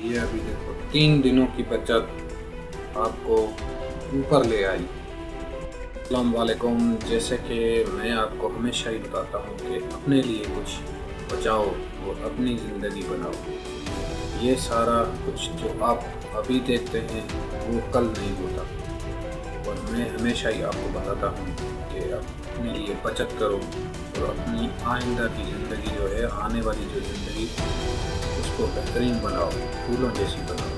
ये अभी देखो 3 दिनों की बचत आपको ऊपर ले आई। अस्सलाम वालेकुम। जैसे कि मैं आपको हमेशा ही बताता हूँ कि अपने लिए कुछ बचाओ और अपनी ज़िंदगी बनाओ। ये सारा कुछ जो आप अभी देखते हैं वो कल नहीं होता, और मैं हमेशा ही आपको बताता हूँ कि अपने लिए बचत करो और अपनी आइंदा की ज़िंदगी जो है, आने वाली जो ज़िंदगी, उसको बेहतरीन बनाओ, फूलों जैसी बनाओ।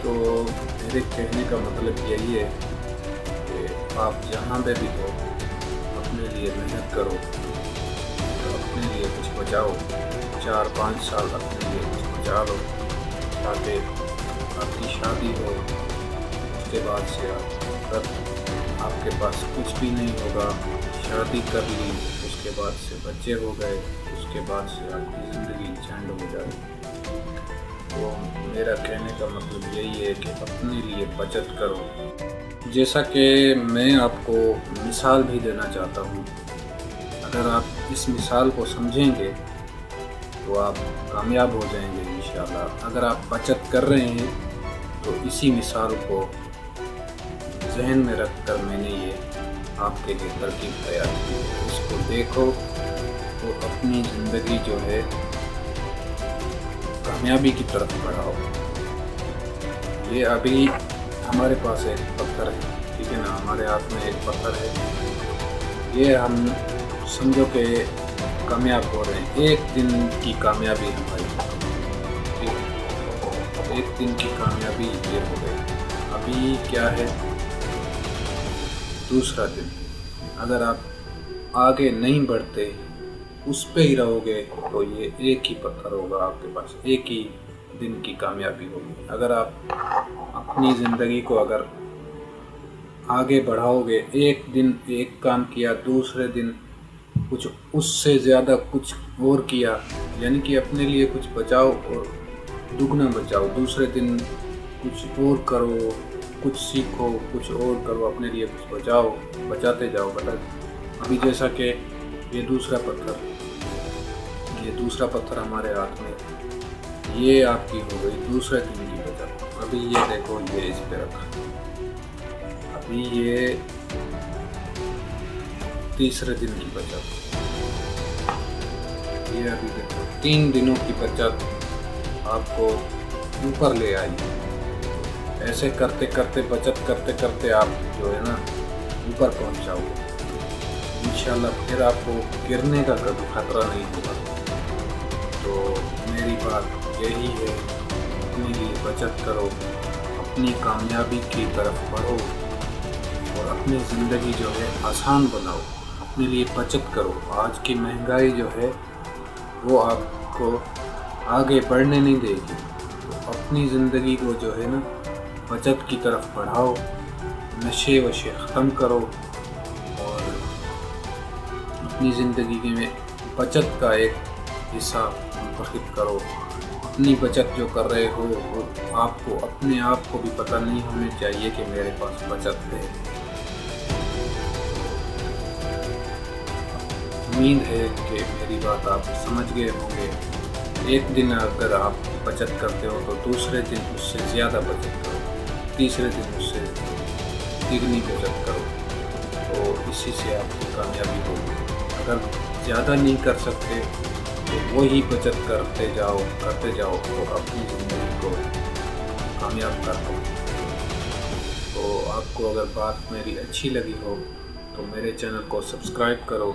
तो मेरे कहने का मतलब यही है कि आप जहाँ पे भी हो अपने लिए मेहनत करो, तो अपने लिए कुछ बचाओ। 4-5 साल अपने लिए कुछ बचा लो, ताकि आपकी शादी हो, उसके बाद से अगर आपके पास कुछ भी नहीं होगा, शादी कर ली, उसके बाद से बच्चे हो गए, उसके बाद से आपकी ज़िंदगी झंड हो जाए। तो मेरा कहने का मतलब यही है कि अपने लिए बचत करो। जैसा कि मैं आपको मिसाल भी देना चाहता हूँ, अगर आप इस मिसाल को समझेंगे तो आप कामयाब हो जाएंगे इंशाल्लाह। अगर आप बचत कर रहे हैं तो इसी मिसाल को जहन में रख कर मैंने ये आपके लिए तरकीब तैयार की। इसको देखो तो अपनी ज़िंदगी जो है कामयाबी की तरफ बढ़ाओ। ये अभी हमारे पास एक पत्थर है, ठीक है ना, हमारे हाथ में एक पत्थर है। ये हम समझो कि कामयाब हो रहे हैं, एक दिन की कामयाबी हमारी, ठीक है, एक दिन की कामयाबी ये हो गई। अभी क्या है, दूसरा दिन। अगर आप आगे नहीं बढ़ते, उस पे ही रहोगे, तो ये एक ही पत्थर होगा आपके पास, एक ही दिन की कामयाबी होगी। अगर आप अपनी ज़िंदगी को अगर आगे बढ़ाओगे, एक दिन एक काम किया, दूसरे दिन कुछ उससे ज़्यादा कुछ और किया, यानी कि अपने लिए कुछ बचाओ और दुगना बचाओ। दूसरे दिन कुछ और करो, कुछ सीखो, कुछ और करो, अपने लिए कुछ बचाओ, बचाते जाओ। अभी जैसा कि ये दूसरा पत्थर हमारे हाथ में, ये आपकी हो गई दूसरे दिन की बचत। अभी ये देखो, ये इस पे रखा, अभी ये तीसरे दिन की बचत। ये अभी देखो 3 दिनों की बचत आपको ऊपर ले आई। ऐसे करते करते, बचत करते करते आप जो है ना ऊपर पहुंच जाओगे इंशाल्लाह। फिर आपको गिरने का कभी खतरा नहीं होगा। तो मेरी बात यही है, अपने लिए बचत करो, अपनी कामयाबी की तरफ बढ़ो और अपनी ज़िंदगी जो है आसान बनाओ। अपने लिए बचत करो। आज की महंगाई जो है वो आपको आगे बढ़ने नहीं देगी। तो अपनी ज़िंदगी को जो है ना बचत की तरफ बढ़ाओ, नशे वशे ख़त्म करो और अपनी ज़िंदगी में बचत का एक हिस्सा मुंतखब करो। अपनी बचत जो कर रहे हो वो आपको अपने आप को भी पता नहीं होनी चाहिए कि मेरे पास बचत है। उम्मीद है कि मेरी बात आप समझ गए होंगे। एक दिन अगर आप बचत करते हो तो दूसरे दिन उससे ज़्यादा बचत करो, तीसरे दिन उससे तिगनी बचत करो, तो इसी से आपकी कामयाबी होगी। अगर ज़्यादा नहीं कर सकते तो वही बचत करते जाओ तो अपनी ज़िंदगी को कामयाब कर दो। तो आपको अगर बात मेरी अच्छी लगी हो तो मेरे चैनल को सब्सक्राइब करो